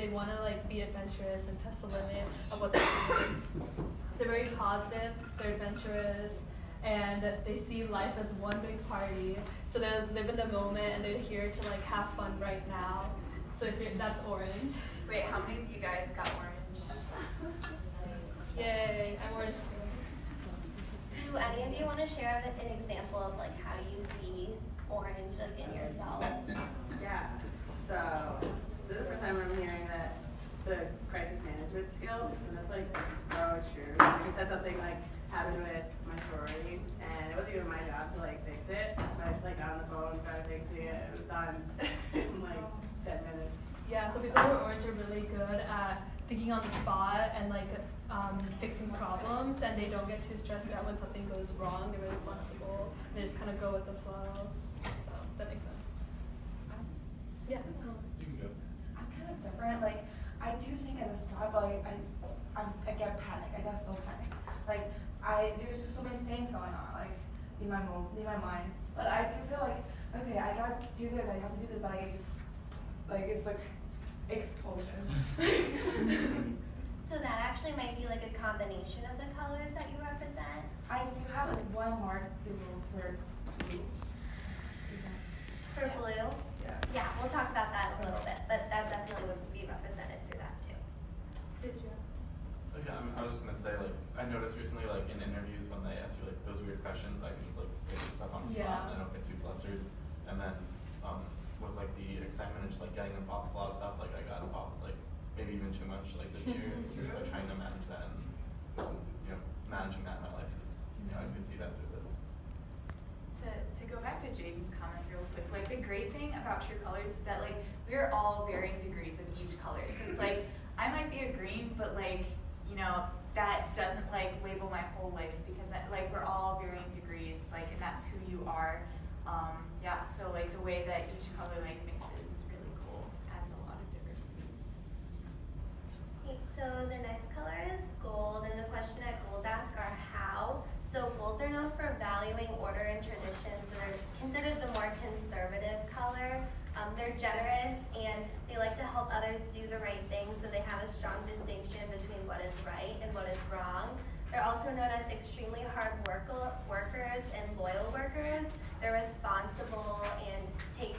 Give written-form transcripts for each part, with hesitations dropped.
they want to like be adventurous and test the limit of what they're doing. They're very positive, they're adventurous, and they see life as one big party. So they live in the moment and they're here to like have fun right now. So if that's orange. Wait, how many of you guys got orange? Yay, I'm orange too. Do any of you want to share an example of like how you see orange like in yourself? Yeah. So this is the first time I'm hearing that the crisis management skills, and that's like so true. You said something like happened with my sorority, and it wasn't even my job to like fix it. But I just like got on the phone, started fixing it. It was done in like 10 minutes. Yeah, so people who are orange are really good at thinking on the spot and like fixing problems, and they don't get too stressed out when something goes wrong. They're really flexible. They just kind of go with the flow. So that makes sense. Yeah. You can go. I'm kind of different. Like, I do think at a spot, but like, I get panic. I get so panic. Like, there's just so many things going on, like, in my mind. But I do feel like, okay, I gotta do this, I have to do this, but I just, like, it's like, explosion. So that actually might be like a combination of the colors that you represent. I do have like one mark below for blue. For blue? Yeah. Yeah, we'll talk about that in a little bit, but that definitely would be represented through that too. Did you ask? Yeah, I was just gonna say, like, I noticed recently, like, in interviews when they ask you like those weird questions, I can just like pick stuff on the spot and I don't get too flustered. And then with like the excitement and just like getting involved with a lot of stuff, like I got involved with like maybe even too much like this year. So just like trying to manage that and you know, managing that in my life is, you know, I can see that through this. To go back to Jaden's comment real quick, like the great thing about True Colors is that like we're all varying degrees of each color. So it's like I might be a green, but like, you know, that doesn't like label my whole life because like we're all varying degrees, like, and that's who you are. Yeah, so like the way that each color like mixes is really cool, adds a lot of diversity. Okay, so the next color is gold, and the question that golds ask are how. So golds are known for valuing order and tradition, so they're considered the more conservative color. They're generous and they like to help others do the right thing, so they have a strong distinction between what is right and what is wrong. They're also known as extremely hard workers and loyal workers. They're responsible and take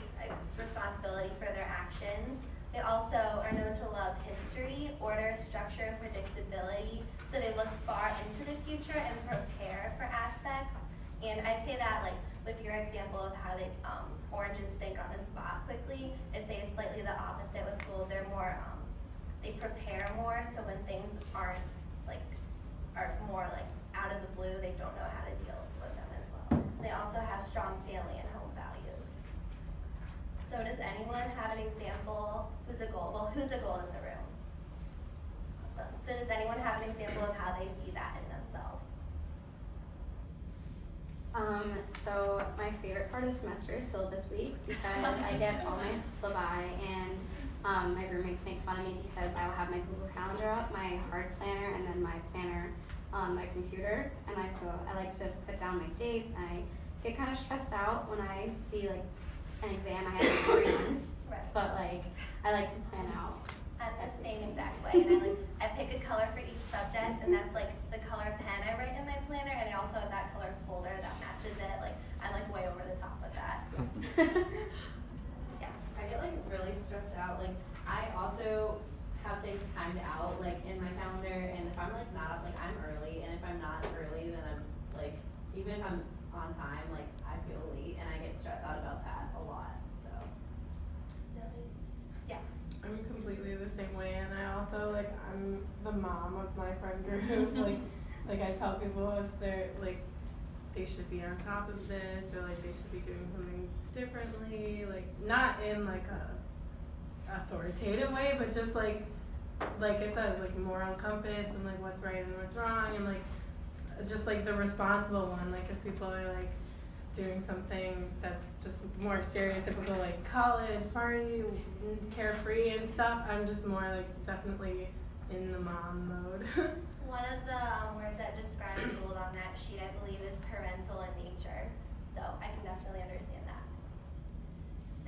responsibility for their actions. They also are known to love history, order, structure, and predictability. So they look far into the future and prepare for aspects. And I'd say that, like, with your example of how they oranges think on the spot quickly, I'd say it's slightly the opposite with gold. They're more, they prepare more. So when things are more like out of the blue, they don't know how to deal with them as well. They also have strong family and home values. So does anyone have an example? Who's a gold? Well, who's a gold in the room? Awesome. So does anyone have an example of how they see that in themselves? So my favorite part of the semester is syllabus week because I get all my syllabi, and my roommates make fun of me because I will have my Google Calendar up, my hard planner, and then my planner on my computer. And so I like to put down my dates. And I get kind of stressed out when I see like an exam I have in 3 months, Right. but like I like to plan out. I'm the same exact way, and I pick a color for each subject, and that's like the color pen I write in my planner, and I also have that color folder that matches it. Like I'm like way over the top with that. Yeah. I get like really stressed out. Like I also have things timed out like in my calendar, and if I'm like not up, like I'm early, and if I'm not early, then I'm like, even if I'm on time, like I feel late, and I get stressed out about that a lot. So. Really? Yeah. I'm completely the same way, and I also like I'm the mom of my friend group. like I tell people if they're like they should be on top of this, or like they should be doing something differently, like not in like a authoritative way, but just like it says, like moral compass and like what's right and what's wrong, and like just like the responsible one. Like if people are like doing something that's just more stereotypical, like college party, carefree and stuff, I'm just more like definitely in the mom mode. One of the words that describes gold on that sheet, I believe, is parental in nature. So I can definitely understand that.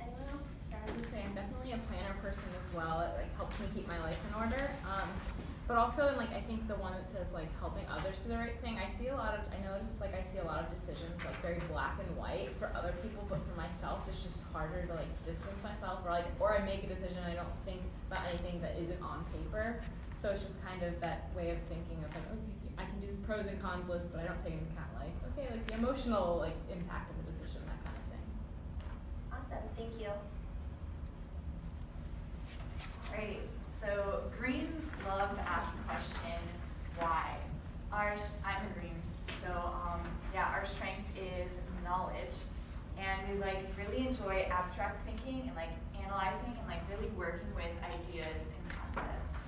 Anyone else? Yeah. I would say I'm definitely a planner person as well. It like helps me keep my life in order. But also in like I think the one that says like helping others do the right thing. I see a lot of decisions like very black and white for other people, but for myself it's just harder to like distance myself or I make a decision I don't think about anything that isn't on paper. So it's just kind of that way of thinking of like, okay, I can do this pros and cons list, but I don't take into account like, okay, like the emotional like impact of a decision, that kind of thing. Awesome, thank you. Alright, so greens love to ask the question, why? I'm a green, so our strength is knowledge, and we like really enjoy abstract thinking and like analyzing and like really working with ideas and concepts.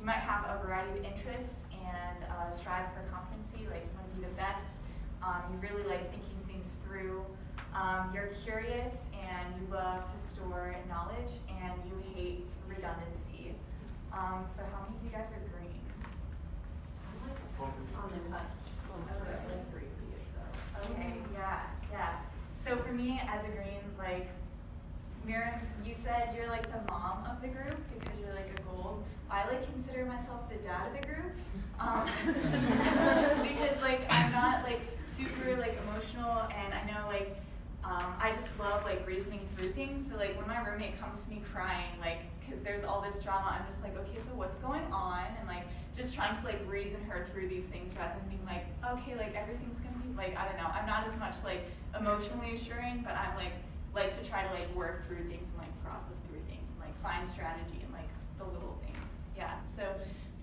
You might have a variety of interests and strive for competency, like you want to be the best. You really like thinking things through. You're curious and you love to store knowledge and you hate redundancy. So how many of you guys are greens? On the cusp. Okay. Like 3 Ps, so. Okay, yeah. So for me as a green, like Miriam, you said you're like the mom of the group because you're like a gold. I like consider myself the dad of the group because like I'm not like super like emotional, and I know like I just love like reasoning through things. So like when my roommate comes to me crying, like because there's all this drama, I'm just like, okay, so what's going on? And like just trying to like reason her through these things rather than being like, okay, like everything's gonna be like, I don't know. I'm not as much like emotionally assuring, but I'm like to try to like work through things and like process through things and like find strategy and like the little things. Yeah. So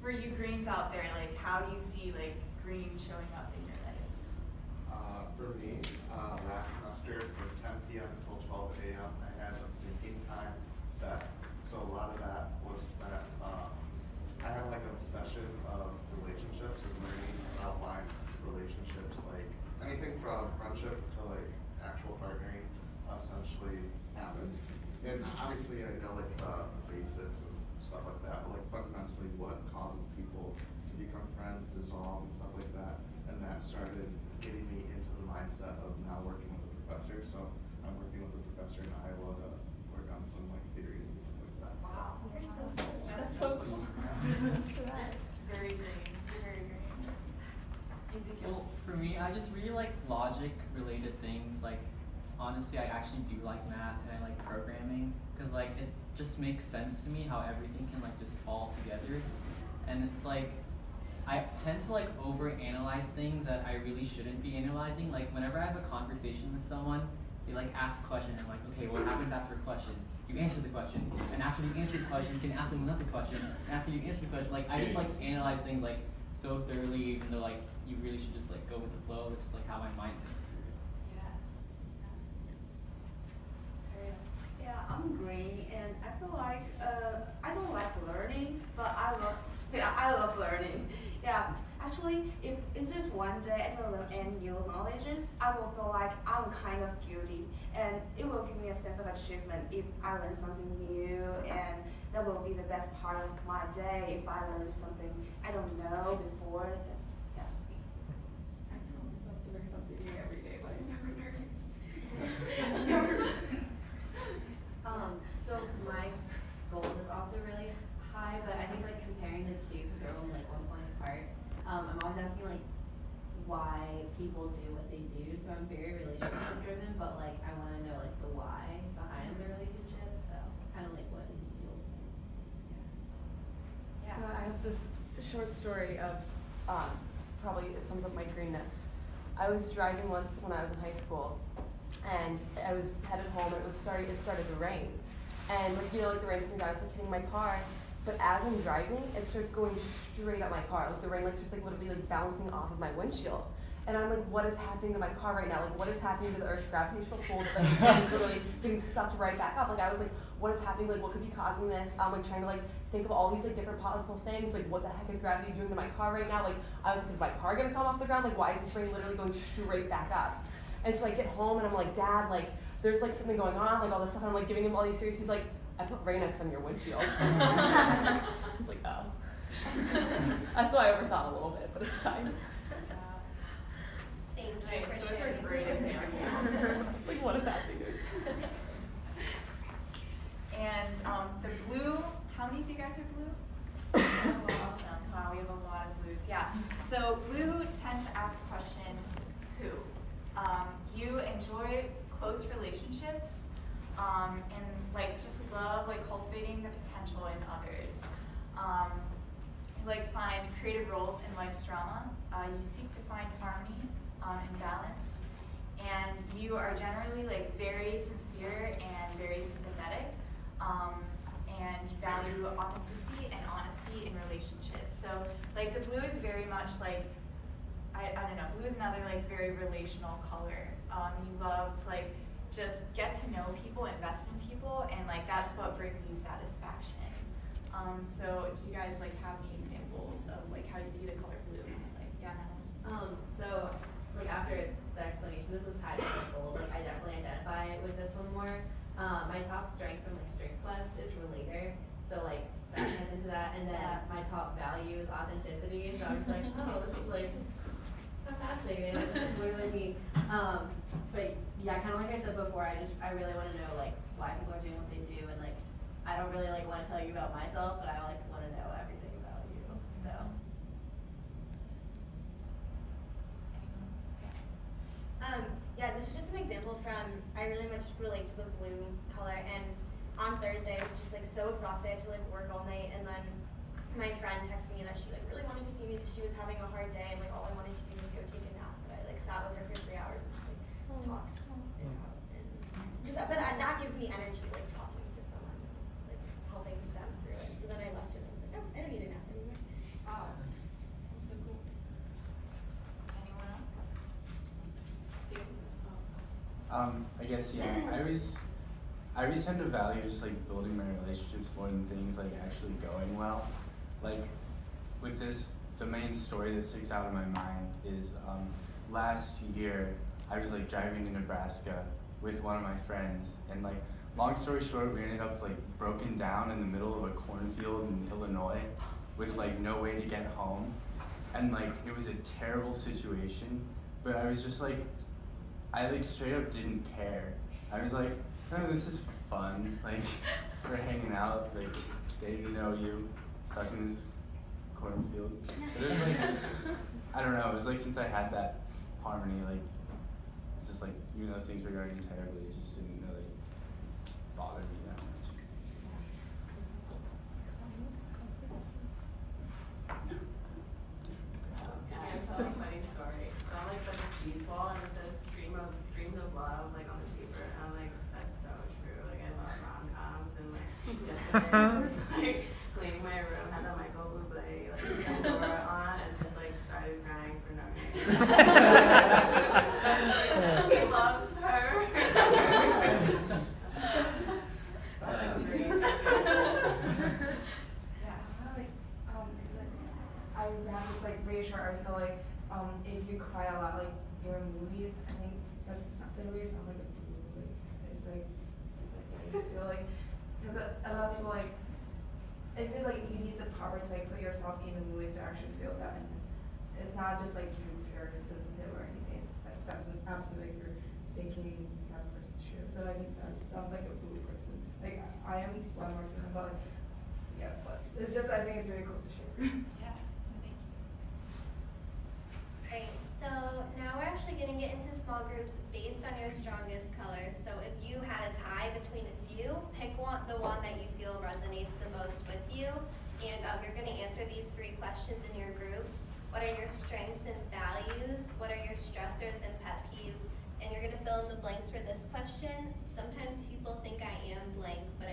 for you greens out there, like how do you see like green showing up in your life? For me, last semester from 10 p.m. until 12 a.m. I had a thinking time set. So a lot of that was spent, I have like an obsession of relationships and learning about my relationships, like anything from friendship to like actual partnering essentially happens. And obviously I know like the basics and stuff like that, but like fundamentally what causes people to become friends, dissolve and stuff like that. And that started getting me into the mindset of now working with a professor. So I'm working with a professor in Iowa to work on some like theories and stuff like that. Wow, You're so cool. that's so cool. Very green, very green. Ezekiel. Well, for me, I just really like logic-related things. Like, honestly, I actually do like math and I like programming because like it just makes sense to me how everything can like just fall together. And it's like I tend to like overanalyze things that I really shouldn't be analyzing. Like whenever I have a conversation with someone, they like ask a question and I'm like, okay, what happens after a question? You answer the question, and after you answer the question, you can ask them another question. And after you answer the question, like I just like analyze things like so thoroughly, even though like you really should just like go with the flow, which is like how my mind thinks through. Yeah, I'm green, and I feel like I don't like learning, but I love learning. Yeah, actually, if it's just one day I don't learn any new knowledges, I will feel like I'm kind of guilty, and it will give me a sense of achievement if I learn something new, and that will be the best part of my day if I learn something I don't know before. That's me. I tell myself to learn something new every day, but I never learn. So my goal is also really high, but I think like comparing the two, because they're only like 1 point apart, I'm always asking like why people do what they do. So I'm very relationship driven, but like I want to know like the why behind the relationship. So kind of like what Ezekiel was saying. Yeah. So I have this short story of probably it sums up my greenness. I was driving once when I was in high school, and I was headed home. It started to rain, and like you know, like the rain's coming down, it's like hitting my car. But as I'm driving, it starts going straight at my car. Like the rain like starts like literally like bouncing off of my windshield. And I'm like, what is happening to my car right now? Like what is happening to the Earth's gravitational pull that is literally getting sucked right back up? Like I was like, what is happening? Like what could be causing this? I'm like trying to like think of all these like different possible things. Like what the heck is gravity doing to my car right now? Like I was like, is my car gonna come off the ground? Like why is this rain literally going straight back up? And so I get home and I'm like, Dad, like there's like something going on, like all this stuff. And I'm like giving him all these theories. He's like, I put Rain-X on your windshield. I was like, oh. That's why I overthought a little bit, but it's fine. Thank you Nice, for those are sharing. great examples. It's like, what is happening? And the blue, how many of you guys are blue? Oh, awesome. Wow, we have a lot of blues. Yeah. So blue tends to ask the question, who? You enjoy close relationships and like just love like cultivating the potential in others. You like to find creative roles in life's drama. You seek to find harmony and balance. And you are generally like very sincere and very sympathetic. And you value authenticity and honesty in relationships. So like the blue is very much like, I don't know, blue is another like very relational color. You love to like just get to know people, invest in people, and like that's what brings you satisfaction. So do you guys like have any examples of like how you see the color blue? Like, yeah, Madeline. So like after the explanation, this was tied to my goal. Like I definitely identify with this one more. My top strength from like Strengths Quest is relator, so like that ties into that. And then my top value is authenticity. So I was like, oh, this is like fascinating. This is literally me. But yeah, kind of like I said before, I really want to know like why people are doing what they do, and like I don't really like want to tell you about myself, but I like want to know everything about you. So. Yeah, this is just an example from, I really much relate to the blue color, and on Thursday I was just like so exhausted, I had to like work all night, and then my friend texted me that she like really wanted to see me because she was having a hard day, and like all I wanted to do was go take a nap, but I like sat with her for 3 hours and just like talked it out, and that gives me energy, like talking to someone, like helping them through it. So then I left and I was like, oh, I don't need a nap anymore. Wow, that's so cool. Anyone else? I guess, yeah, I always tend to value just like building my relationships more than things like actually going well. Like with this, the main story that sticks out in my mind is last year I was like driving to Nebraska with one of my friends, and like long story short, we ended up like broken down in the middle of a cornfield in Illinois with like no way to get home, and like it was a terrible situation, but I was just like, I like straight up didn't care. I was like, oh, this is fun. Like, we're hanging out, like, getting to know you, stuck in this cornfield. But it was like, I don't know, it was like since I had that harmony, like, it's just like, even though things were going terribly, it just didn't really bother me that much. Yeah, I saw a funny story. It's on like such a cheese ball, and it says dreams of love like on the paper, and I'm like, that's so true. Like I love rom-coms, and like yesterday I was like cleaning my room, had the Michael Bublé like Pandora on, and just like started crying for no reason. He loves her. That's so great. Yeah, like, I have this like really short article like, if you cry a lot like during movies, I think that's the movie sounds like a blue. It's like I feel like, because a lot of people like, it says like you need the power to like put yourself in the mood to actually feel that, and it's not just like you're sensitive or anything. It's like definitely absolutely like you're sinking that person's shoes. So I think that sounds like a blue person. Like I am one more than but like, yeah, but it's just I think it's really cool to share. Yeah, thank you. Great, so now we're actually gonna get into small groups based on your strongest color. So if you had a tie between a few, pick the one that you feel resonates the most with you. And you're gonna answer these 3 questions in your groups. What are your strengths and values? What are your stressors and pet peeves? And you're gonna fill in the blanks for this question. Sometimes people think I am blank, but